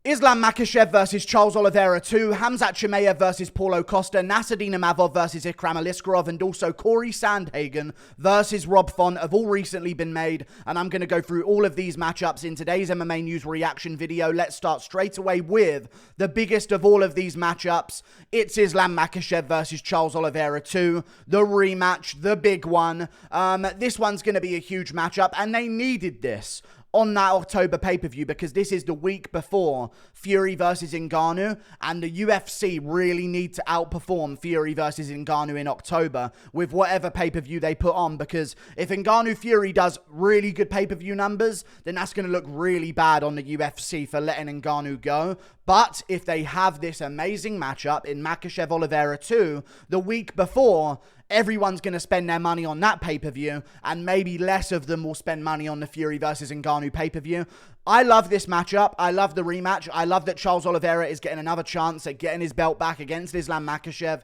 Islam Makhachev versus Charles Oliveira 2, Khamzat Chimaev versus Paulo Costa, Nasruddin Imavov versus Ikram Aliskerov, and also Paulo Sandhagen versus Rob Font have all recently been made, and I'm going to go through all of these matchups in today's MMA News reaction video. Let's start straight away with the biggest of all of these matchups. It's Islam Makhachev versus Charles Oliveira 2, the rematch, the big one. This one's going to be a huge matchup, and they needed this on that October pay-per-view because this is the week before Fury versus Ngannou, and the UFC really need to outperform Fury versus Ngannou in October with whatever pay-per-view they put on, because if Ngannou Fury does really good pay-per-view numbers, then that's going to look really bad on the UFC for letting Ngannou go. But if they have this amazing matchup in Makhachev Oliveira 2 the week before, everyone's going to spend their money on that pay-per-view, and maybe less of them will spend money on the Fury versus Ngannou pay-per-view. I love this matchup. I love the rematch. I love that Charles Oliveira is getting another chance at getting his belt back against Islam Makhachev.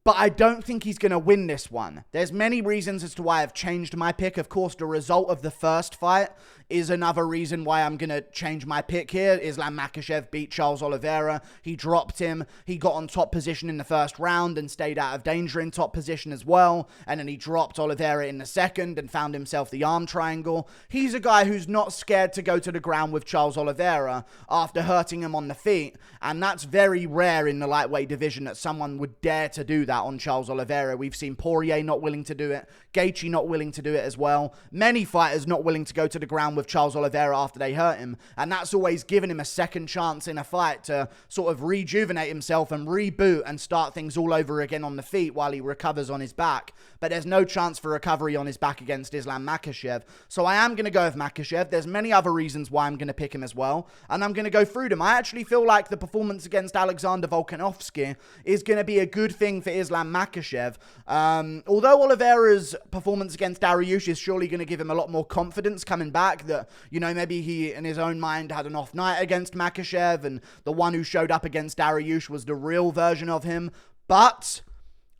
But I don't think he's going to win this one. There's many reasons as to why I've changed my pick. Of course, the result of the first fight is another reason why I'm going to change my pick here. Islam Makhachev beat Charles Oliveira. He dropped him. He got on top position in the first round and stayed out of danger in top position as well. And then he dropped Oliveira in the second and found himself the arm triangle. He's a guy who's not scared to go to the ground with Charles Oliveira after hurting him on the feet. And that's very rare in the lightweight division that someone would dare to do that on Charles Oliveira. We've seen Poirier not willing to do it. Gaethje not willing to do it as well. Many fighters not willing to go to the ground with Charles Oliveira after they hurt him. And that's always given him a second chance in a fight to sort of rejuvenate himself and reboot and start things all over again on the feet while he recovers on his back. But there's no chance for recovery on his back against Islam Makhachev. So I am going to go with Makhachev. There's many other reasons why I'm going to pick him as well, and I'm going to go through them. I actually feel like the performance against Alexander Volkanovski is going to be a good thing for Islam Makhachev. Although Oliveira's performance against Dariush is surely going to give him a lot more confidence coming back, that, you know, maybe he in his own mind had an off night against Makhachev and the one who showed up against Dariush was the real version of him. But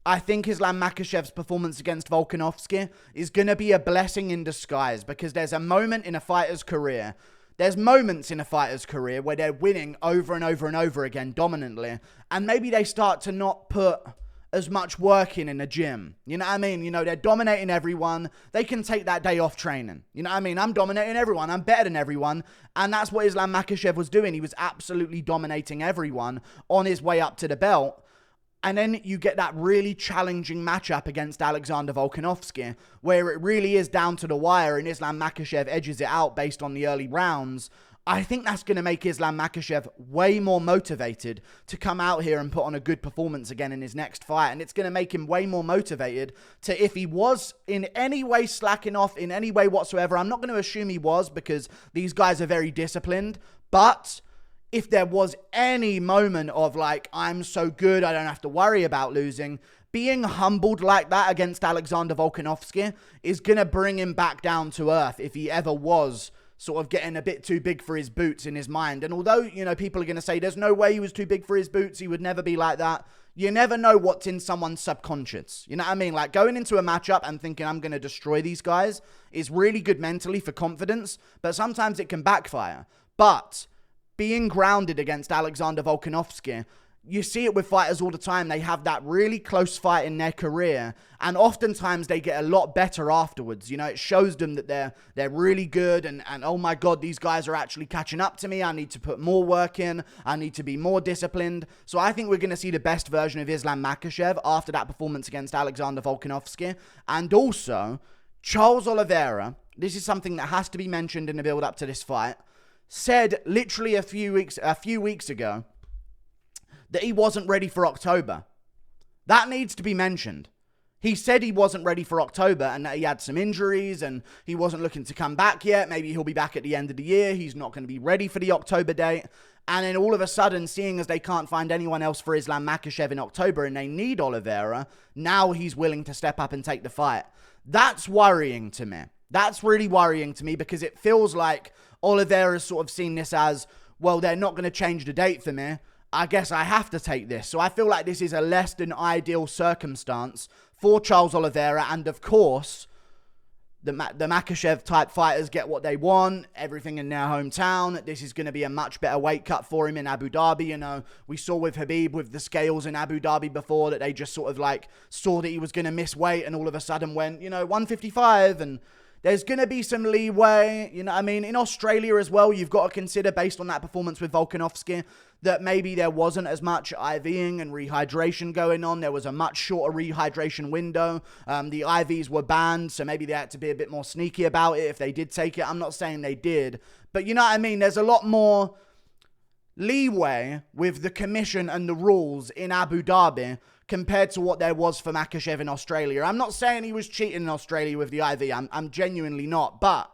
I think Islam Makhachev's performance against Volkanovski is going to be a blessing in disguise, because there's a moment in a fighter's career. There's moments in a fighter's career where they're winning over and over and over again dominantly, and maybe they start to not put as much work in the gym. You know what I mean? You know, they're dominating everyone. They can take that day off training. You know what I mean? I'm dominating everyone. I'm better than everyone. And that's what Islam Makhachev was doing. He was absolutely dominating everyone on his way up to the belt. And then you get that really challenging matchup against Alexander Volkanovski, where it really is down to the wire and Islam Makhachev edges it out based on the early rounds. I think that's going to make Islam Makhachev way more motivated to come out here and put on a good performance again in his next fight. And it's going to make him way more motivated to, if he was in any way slacking off in any way whatsoever, I'm not going to assume he was, because these guys are very disciplined, but if there was any moment of like, I'm so good, I don't have to worry about losing, being humbled like that against Alexander Volkanovski is going to bring him back down to earth if he ever was sort of getting a bit too big for his boots in his mind. And although, you know, people are going to say there's no way he was too big for his boots, he would never be like that, you never know what's in someone's subconscious. You know what I mean? Like, going into a matchup and thinking I'm going to destroy these guys is really good mentally for confidence, but sometimes it can backfire. But being grounded against Alexander Volkanovski, you see it with fighters all the time. They have that really close fight in their career, and oftentimes they get a lot better afterwards. You know, it shows them that they're really good, and oh my God, these guys are actually catching up to me. I need to put more work in. I need to be more disciplined. So I think we're going to see the best version of Islam Makhachev after that performance against Alexander Volkanovski. And also, Charles Oliveira, this is something that has to be mentioned in the build-up to this fight, said literally a few weeks ago that he wasn't ready for October. That needs to be mentioned. He said he wasn't ready for October and that he had some injuries and he wasn't looking to come back yet. Maybe he'll be back at the end of the year. He's not going to be ready for the October date. And then all of a sudden, seeing as they can't find anyone else for Islam Makhachev in October and they need Oliveira, now he's willing to step up and take the fight. That's worrying to me. That's really worrying to me, because it feels like Oliveira's sort of seen this as, well, they're not going to change the date for me. I guess I have to take this. So I feel like this is a less than ideal circumstance for Charles Oliveira. And of course, the Makhachev type fighters get what they want, everything in their hometown. This is going to be a much better weight cut for him in Abu Dhabi. You know, we saw with Khabib with the scales in Abu Dhabi before that they just sort of like saw that he was going to miss weight and all of a sudden went, 155, and there's going to be some leeway. You know what I mean? In Australia as well, you've got to consider, based on that performance with Volkanovski, that maybe there wasn't as much IVing and rehydration going on. There was a much shorter rehydration window. The IVs were banned, so maybe they had to be a bit more sneaky about it if they did take it. I'm not saying they did, but you know what I mean? There's a lot more leeway with the commission and the rules in Abu Dhabi compared to what there was for Makhachev in Australia. I'm not saying he was cheating in Australia with the IV. I'm genuinely not, but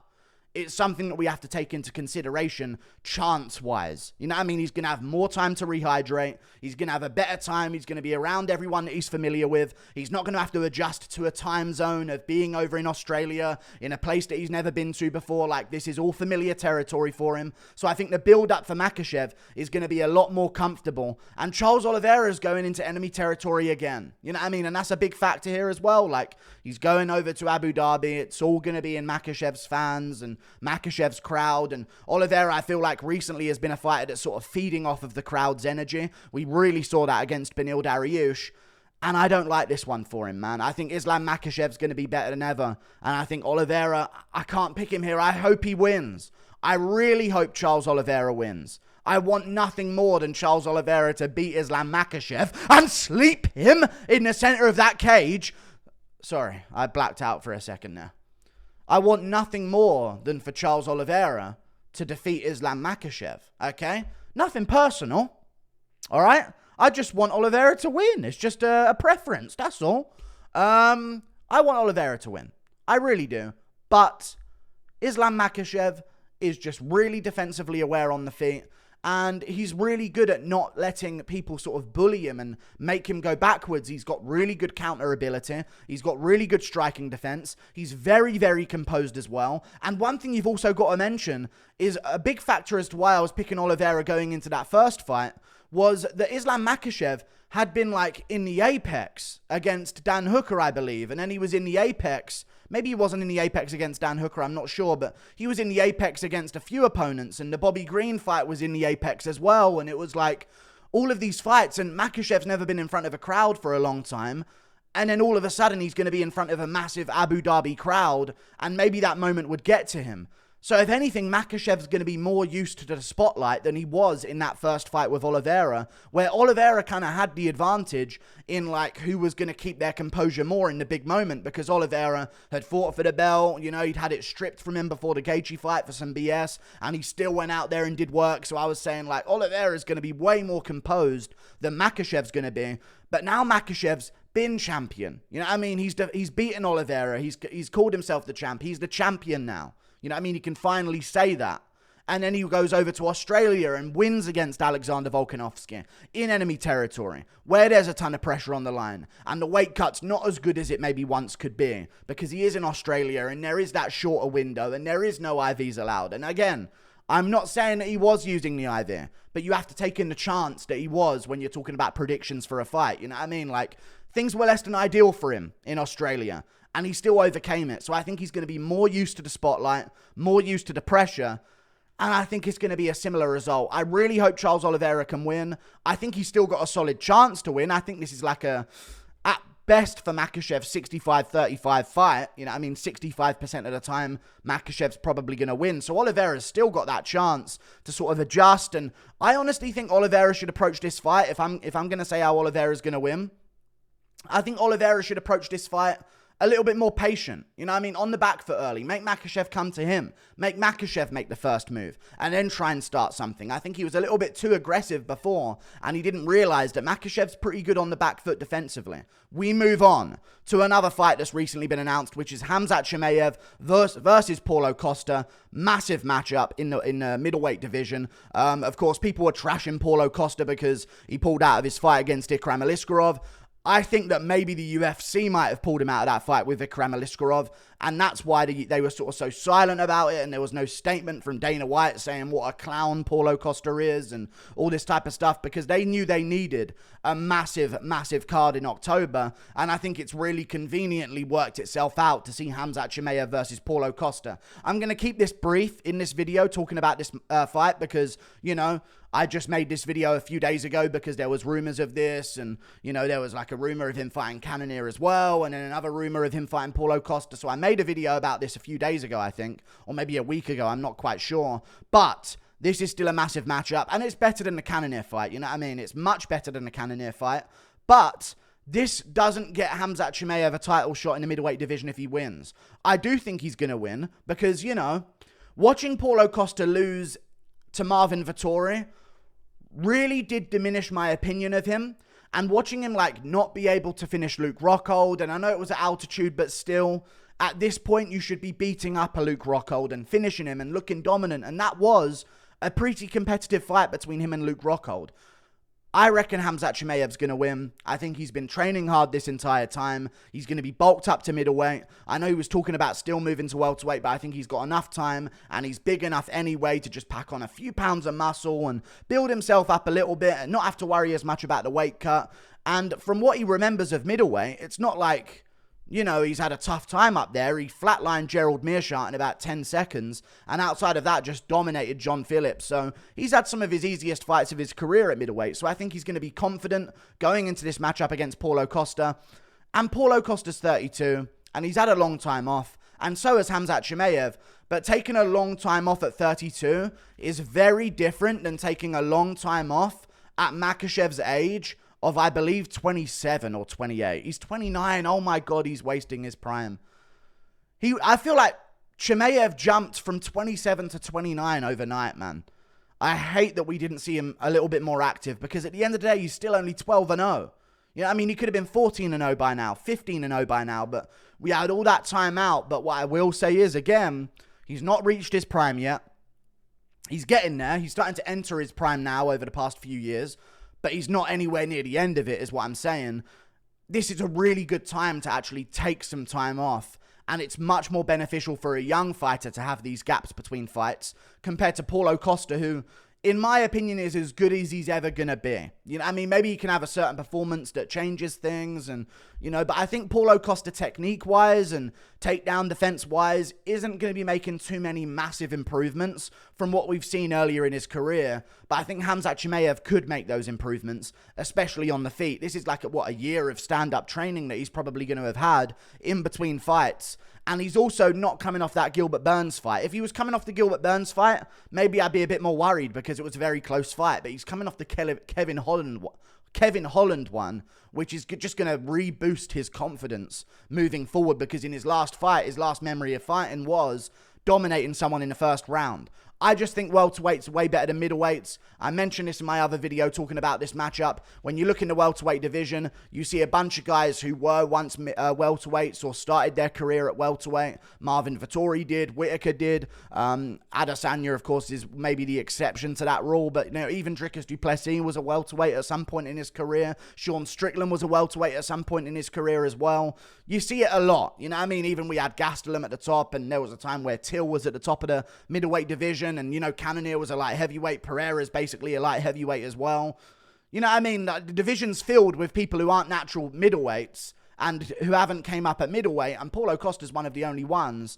it's something that we have to take into consideration chance-wise. You know what I mean? He's going to have more time to rehydrate. He's going to have a better time. He's going to be around everyone that he's familiar with. He's not going to have to adjust to a time zone of being over in Australia, in a place that he's never been to before. Like, this is all familiar territory for him. So I think the build-up for Makhachev is going to be a lot more comfortable. And Charles Oliveira is going into enemy territory again. You know what I mean? And that's a big factor here as well. Like, he's going over to Abu Dhabi. It's all going to be in Makhachev's fans and Makhachev's crowd. And Oliveira, I feel like, recently has been a fighter that's sort of feeding off of the crowd's energy. We really saw that against Beneil Dariush. And I don't like this one for him, man. I think Islam Makhachev's going to be better than ever. And I think Oliveira, I can't pick him here. I hope he wins. I really hope Charles Oliveira wins. I want nothing more than Charles Oliveira to beat Islam Makhachev and sleep him in the center of that cage. Sorry, I blacked out for a second there. I want nothing more than for Charles Oliveira to defeat Islam Makhachev, okay? Nothing personal, all right? I just want Oliveira to win. It's just a preference, that's all. I want Oliveira to win. I really do. But Islam Makhachev is just really defensively aware on the feet. And he's really good at not letting people sort of bully him and make him go backwards. He's got really good counter ability. He's got really good striking defense. He's very, very composed as well. And one thing you've also got to mention is a big factor as to why I was picking Oliveira going into that first fight was that Islam Makhachev had been like in the apex against Dan Hooker, I believe. And then he was in the apex. Maybe he wasn't in the apex against Dan Hooker, I'm not sure, but he was in the apex against a few opponents, and the Bobby Green fight was in the apex as well, and it was like all of these fights, and Makhachev's never been in front of a crowd for a long time, and then all of a sudden he's going to be in front of a massive Abu Dhabi crowd, and maybe that moment would get to him. So if anything, Makhachev's going to be more used to the spotlight than he was in that first fight with Oliveira, where Oliveira kind of had the advantage in like who was going to keep their composure more in the big moment, because Oliveira had fought for the belt, he'd had it stripped from him before the Gaethje fight for some BS, and he still went out there and did work. So I was saying like Oliveira's going to be way more composed than Makhachev's going to be, but now Makhachev's been champion. You know what I mean? He's beaten Oliveira. He's called himself the champ. He's the champion now. You know what I mean? He can finally say that. And then he goes over to Australia and wins against Alexander Volkanovski in enemy territory, where there's a ton of pressure on the line. And the weight cut's not as good as it maybe once could be, because he is in Australia and there is that shorter window and there is no IVs allowed. And again, I'm not saying that he was using the IV, but you have to take in the chance that he was when you're talking about predictions for a fight. You know what I mean? Like, things were less than ideal for him in Australia, and he still overcame it. So I think he's going to be more used to the spotlight, more used to the pressure, and I think it's going to be a similar result. I really hope Charles Oliveira can win. I think he's still got a solid chance to win. I think this is like at best for Makhachev, 65-35 fight. You know what I mean? 65% of the time, Makhachev's probably going to win. So Oliveira's still got that chance to sort of adjust. And I honestly think Oliveira should approach this fight. If I'm going to say how Oliveira's going to win, I think Oliveira should approach this fight a little bit more patient. You know what I mean? On the back foot early. Make Makhachev come to him. Make Makhachev make the first move. And then try and start something. I think he was a little bit too aggressive before. And he didn't realize that Makhachev's pretty good on the back foot defensively. We move on to another fight that's recently been announced, which is Khamzat Chimaev versus Paulo Costa. Massive matchup in the middleweight division. Of course, people were trashing Paulo Costa because he pulled out of his fight against Ikram Aliskerov. I think that maybe the UFC might have pulled him out of that fight with Ikram Aliskerov. And that's why they were sort of so silent about it, and there was no statement from Dana White saying what a clown Paulo Costa is and all this type of stuff, because they knew they needed a massive, massive card in October. And I think it's really conveniently worked itself out to see Khamzat Chimaev versus Paulo Costa. I'm going to keep this brief in this video talking about this fight because, you know, I just made this video a few days ago because there was rumors of this, and, you know, there was like a rumor of him fighting Cannonier as well, and then another rumor of him fighting Paulo Costa. So I made a video about this a few days ago, I think, or maybe a week ago, I'm not quite sure. But this is still a massive matchup, and it's better than the Cannonier fight, you know what I mean? It's much better than the Cannonier fight, but this doesn't get Khamzat Chimaev a title shot in the middleweight division if he wins. I do think he's going to win because, you know, watching Paulo Costa lose to Marvin Vettori really did diminish my opinion of him, and watching him like not be able to finish Luke Rockhold, and I know it was at altitude, but still, at this point you should be beating up a Luke Rockhold and finishing him and looking dominant, and that was a pretty competitive fight between him and Luke Rockhold. I reckon Khamzat Chimaev's going to win. I think he's been training hard this entire time. He's going to be bulked up to middleweight. I know he was talking about still moving to welterweight, but I think he's got enough time, and he's big enough anyway to just pack on a few pounds of muscle and build himself up a little bit and not have to worry as much about the weight cut. And from what he remembers of middleweight, it's not like, you know, he's had a tough time up there. He flatlined Gerald Meerschaert in about 10 seconds. And outside of that, just dominated John Phillips. So he's had some of his easiest fights of his career at middleweight. So I think he's going to be confident going into this matchup against Paulo Costa. And Paulo Costa's 32. And he's had a long time off. And so has Khamzat Chimaev. But taking a long time off at 32 is very different than taking a long time off at Makhachev's age of, I believe, 27 or 28. He's 29. Oh my God, he's wasting his prime. I feel like Chimaev jumped from 27 to 29 overnight, man. I hate that we didn't see him a little bit more active, because at the end of the day, he's still only 12-0. You know, I mean, he could have been 14-0 by now, 15-0 by now, but we had all that time out. But what I will say is, again, he's not reached his prime yet. He's getting there. He's starting to enter his prime now over the past few years, but he's not anywhere near the end of it, is what I'm saying. This is a really good time to actually take some time off, and it's much more beneficial for a young fighter to have these gaps between fights compared to Paulo Costa, who, in my opinion, is as good as he's ever going to be. You know, I mean, maybe he can have a certain performance that changes things, and, you know, but I think Paulo Costa technique-wise and takedown defense-wise isn't going to be making too many massive improvements from what we've seen earlier in his career. But I think Khamzat Chimaev could make those improvements, especially on the feet. This is like, a year of stand-up training that he's probably going to have had in between fights. And he's also not coming off that Gilbert Burns fight. If he was coming off the Gilbert Burns fight, maybe I'd be a bit more worried because it was a very close fight. But he's coming off the Kevin Holland one, which is just going to reboost his confidence moving forward, because in his last fight, his last memory of fighting was dominating someone in the first round. I just think welterweight's way better than middleweights. I mentioned this in my other video talking about this matchup. When you look in the welterweight division, you see a bunch of guys who were once welterweights or started their career at welterweight. Marvin Vettori did, Whitaker did. Adesanya, of course, is maybe the exception to that rule. But, you know, even Dricus du Plessis was a welterweight at some point in his career. Sean Strickland was a welterweight at some point in his career as well. You see it a lot. You know what I mean? Even we had Gastelum at the top, and there was a time where Till was at the top of the middleweight division. And, you know, Cannonier was a light heavyweight. Pereira's basically a light heavyweight as well. You know what I mean? The division's filled with people who aren't natural middleweights and who haven't came up at middleweight. And Paulo Costa's one of the only ones.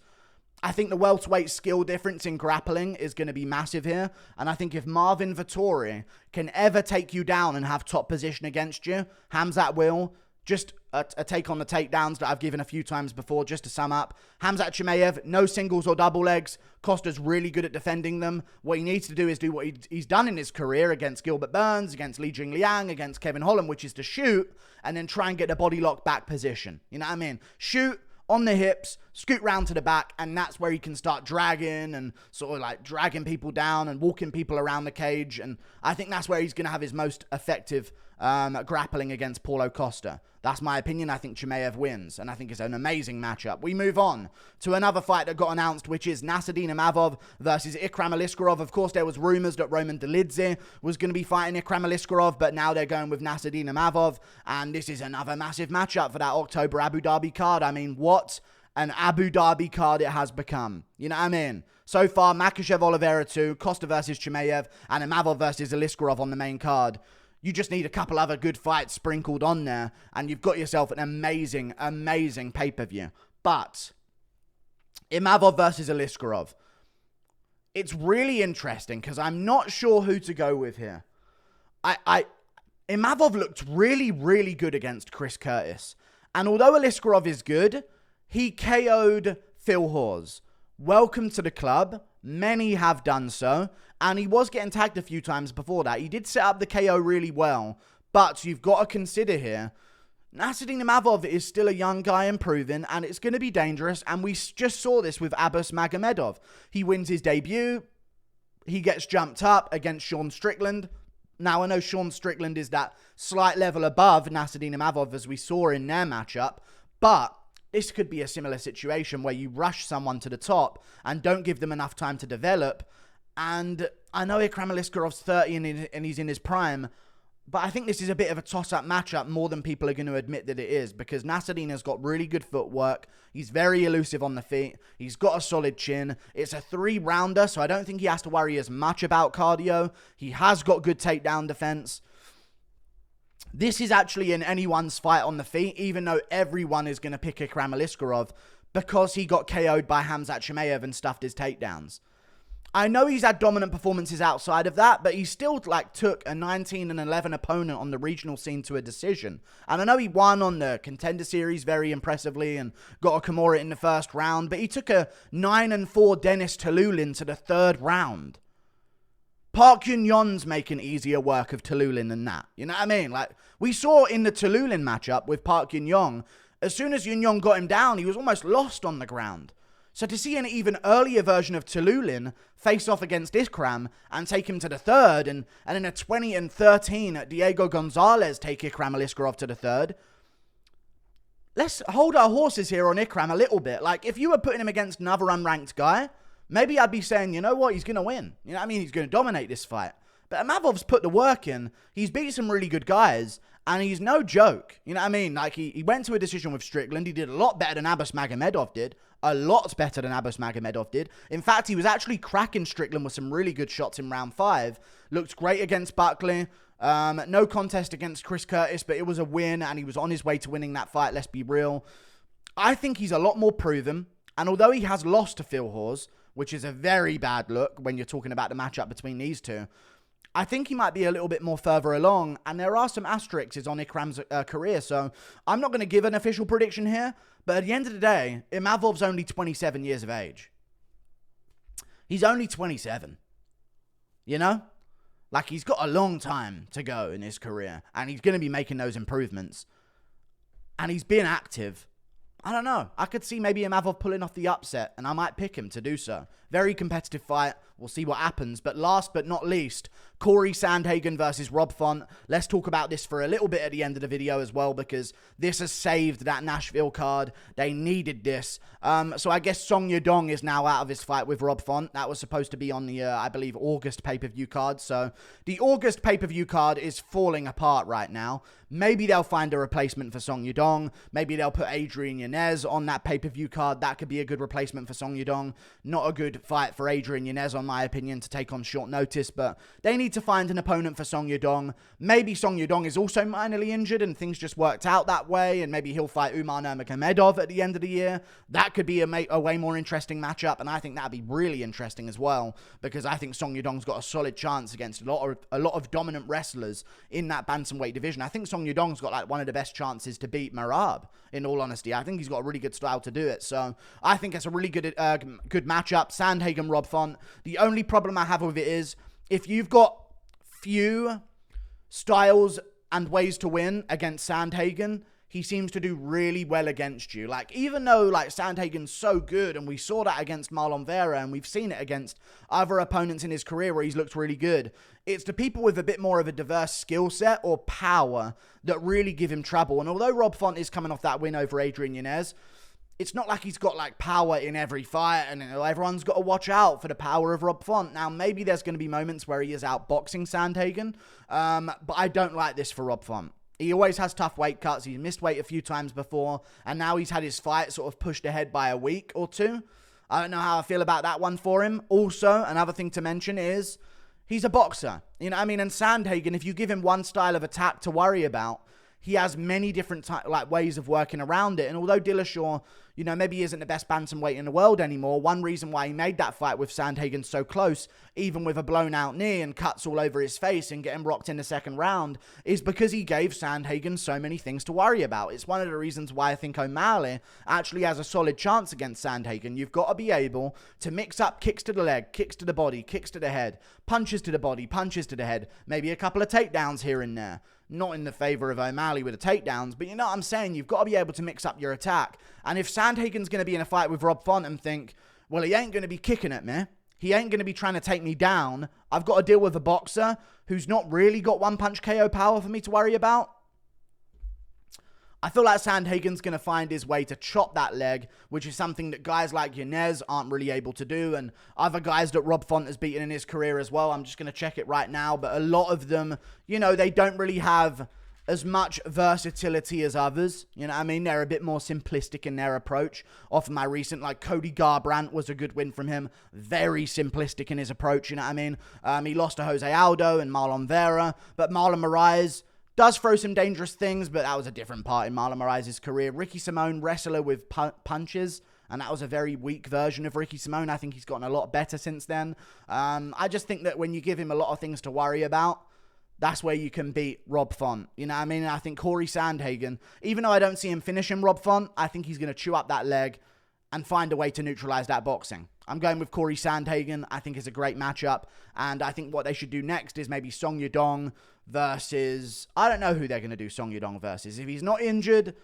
I think the welterweight skill difference in grappling is going to be massive here. And I think if Marvin Vettori can ever take you down and have top position against you, Khamzat will. Just a take on the takedowns that I've given a few times before, just to sum up. Khamzat Chimaev, no singles or double legs. Costa's really good at defending them. What he needs to do is do what he's done in his career against Gilbert Burns, against Li Jingliang, against Kevin Holland, which is to shoot and then try and get the body lock back position. You know what I mean? Shoot on the hips, scoot round to the back, and that's where he can start dragging and sort of like dragging people down and walking people around the cage. And I think that's where he's going to have his most effective grappling against Paulo Costa. That's my opinion. I think Chimaev wins, and I think it's an amazing matchup. We move on to another fight that got announced, which is Nassourdine Imavov versus Ikram Aliskerov. Of course, there was rumors that Roman Dolidze was going to be fighting Ikram Aliskerov, but now they're going with Nassourdine Imavov, and this is another massive matchup for that October Abu Dhabi card. I mean, what an Abu Dhabi card it has become. You know what I mean? So far, Makhachev Oliveira 2, Costa versus Chimaev, and Imavov versus Aliskerov on the main card. You just need a couple other good fights sprinkled on there, and you've got yourself an amazing, amazing pay-per-view. But Imavov versus Aliskerov, it's really interesting because I'm not sure who to go with here. Imavov looked really, really good against Chris Curtis. And although Aliskerov is good, he KO'd Phil Hawes. Welcome to the club. Many have done so. And he was getting tagged a few times before that. He did set up the KO really well. But you've got to consider here, Nassourdine Imavov is still a young guy improving, and it's going to be dangerous. And we just saw this with Abus Magomedov. He wins his debut. He gets jumped up against Sean Strickland. Now, I know Sean Strickland is that slight level above Nassourdine Imavov, as we saw in their matchup. But this could be a similar situation where you rush someone to the top and don't give them enough time to develop. And I know Ikram Aliskerov's 30 and he's in his prime, but I think this is a bit of a toss-up matchup more than people are going to admit that it is, because Nassourdine has got really good footwork. He's very elusive on the feet. He's got a solid chin. It's a 3-rounder, so I don't think he has to worry as much about cardio. He has got good takedown defense. This is actually in anyone's fight on the feet, even though everyone is going to pick Ikram Aliskerov because he got KO'd by Khamzat Chimaev and stuffed his takedowns. I know he's had dominant performances outside of that, but he still took a 19-11 opponent on the regional scene to a decision. And I know he won on the Contender Series very impressively and got a Kimura in the first round, but he took a 9-4 Denis Talulin to the third round. Park Yun-Yon's making easier work of Talulin than that. You know what I mean? We saw in the Talulin matchup with Park Yun-Yon, as soon as Yun-Yon got him down, he was almost lost on the ground. So to see an even earlier version of Talulin face off against Ikram and take him to the third, and in a 20-13, Diego Gonzalez take Ikram Aliskerov to the third. Let's hold our horses here on Ikram a little bit. If you were putting him against another unranked guy, maybe I'd be saying, you know what, he's going to win. You know what I mean? He's going to dominate this fight. But Imavov's put the work in. He's beat some really good guys, and he's no joke. You know what I mean? He went to a decision with Strickland. He did a lot better than Abus Magomedov did. A lot better than Abus Magomedov did. In fact, he was actually cracking Strickland with some really good shots in round 5. Looked great against Buckley. No contest against Chris Curtis, but it was a win, and he was on his way to winning that fight, let's be real. I think he's a lot more proven, and although he has lost to Phil Hawes, which is a very bad look when you're talking about the matchup between these two, I think he might be a little bit more further along, and there are some asterisks on Ikram's career, so I'm not going to give an official prediction here, but at the end of the day, Imavov's only 27 years of age. He's only 27. You know? He's got a long time to go in his career, and he's going to be making those improvements. And he's been active. I don't know. I could see maybe Imavov pulling off the upset, and I might pick him to do so. Very competitive fight. We'll see what happens. But last but not least, Corey Sandhagen versus Rob Font. Let's talk about this for a little bit at the end of the video as well, because this has saved that Nashville card. They needed this. So I guess Song Yadong is now out of his fight with Rob Font. That was supposed to be on the, I believe, August pay-per-view card. So the August pay-per-view card is falling apart right now. Maybe they'll find a replacement for Song Yadong. Maybe they'll put Adrian Yanez on that pay-per-view card. That could be a good replacement for Song Yadong. Not a good fight for Adrian Yanez, on my opinion, to take on short notice, but they need to find an opponent for Song Yadong. Maybe Song Yadong is also minorly injured and things just worked out that way, and maybe he'll fight Umar Nurmagomedov at the end of the year. That could be a way more interesting matchup, and I think that'd be really interesting as well, because I think Song Yadong's got a solid chance against a lot of dominant wrestlers in that bantamweight division. I think Song Yadong's got one of the best chances to beat Merab, in all honesty. I think he's got a really good style to do it, so I think it's a really good matchup. Sandhagen, Rob Font. The only problem I have with it is, if you've got few styles and ways to win against Sandhagen, he seems to do really well against you. Even though, Sandhagen's so good, and we saw that against Marlon Vera, and we've seen it against other opponents in his career where he's looked really good, it's the people with a bit more of a diverse skill set or power that really give him trouble. And although Rob Font is coming off that win over Adrian Yanez, it's not like he's got power in every fight, and everyone's got to watch out for the power of Rob Font. Now, maybe there's going to be moments where he is outboxing Sandhagen, but I don't like this for Rob Font. He always has tough weight cuts. He's missed weight a few times before, and now he's had his fight sort of pushed ahead by a week or two. I don't know how I feel about that one for him. Also, another thing to mention is he's a boxer. You know what I mean? And Sandhagen, if you give him one style of attack to worry about, he has many different ways of working around it. And although Dillashaw, you know, maybe he isn't the best bantamweight in the world anymore, one reason why he made that fight with Sandhagen so close, even with a blown out knee and cuts all over his face and getting rocked in the second round, is because he gave Sandhagen so many things to worry about. It's one of the reasons why I think O'Malley actually has a solid chance against Sandhagen. You've got to be able to mix up kicks to the leg, kicks to the body, kicks to the head, punches to the body, punches to the head, maybe a couple of takedowns here and there. Not in the favor of O'Malley with the takedowns, but you know what I'm saying? You've got to be able to mix up your attack. And if Sandhagen's going to be in a fight with Rob Font and think, well, he ain't going to be kicking at me, he ain't going to be trying to take me down, I've got to deal with a boxer who's not really got one-punch KO power for me to worry about, I feel like Sandhagen's going to find his way to chop that leg, which is something that guys like Yanez aren't really able to do, and other guys that Rob Font has beaten in his career as well. I'm just going to check it right now, but a lot of them, you know, they don't really have as much versatility as others. You know what I mean? They're a bit more simplistic in their approach. Off of my recent, like, Cody Garbrandt was a good win from him. Very simplistic in his approach, you know what I mean? He lost to Jose Aldo and Marlon Vera, but Marlon Moraes does throw some dangerous things, but that was a different part in Marlon Moraes' career. Ricky Simone, wrestler with punches, and that was a very weak version of Ricky Simone. I think he's gotten a lot better since then. I just think that when you give him a lot of things to worry about, that's where you can beat Rob Font. You know what I mean? And I think Corey Sandhagen, even though I don't see him finishing Rob Font, I think he's going to chew up that leg and find a way to neutralize that boxing. I'm going with Corey Sandhagen. I think it's a great matchup. And I think what they should do next is maybe Song Yadong versus... I don't know who they're going to do Song Yadong versus. If he's not injured,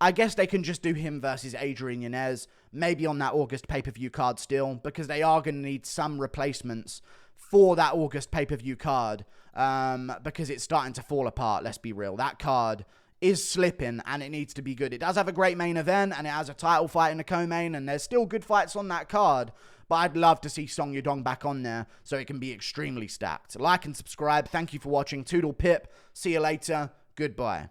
I guess they can just do him versus Adrian Yanez. Maybe on that August pay-per-view card still, because they are going to need some replacements for that August pay-per-view card. Because it's starting to fall apart, let's be real. That card is slipping, and it needs to be good. It does have a great main event, and it has a title fight in the co-main, and there's still good fights on that card, but I'd love to see Song Yadong back on there so it can be extremely stacked. Like and subscribe. Thank you for watching. Toodle pip. See you later. Goodbye.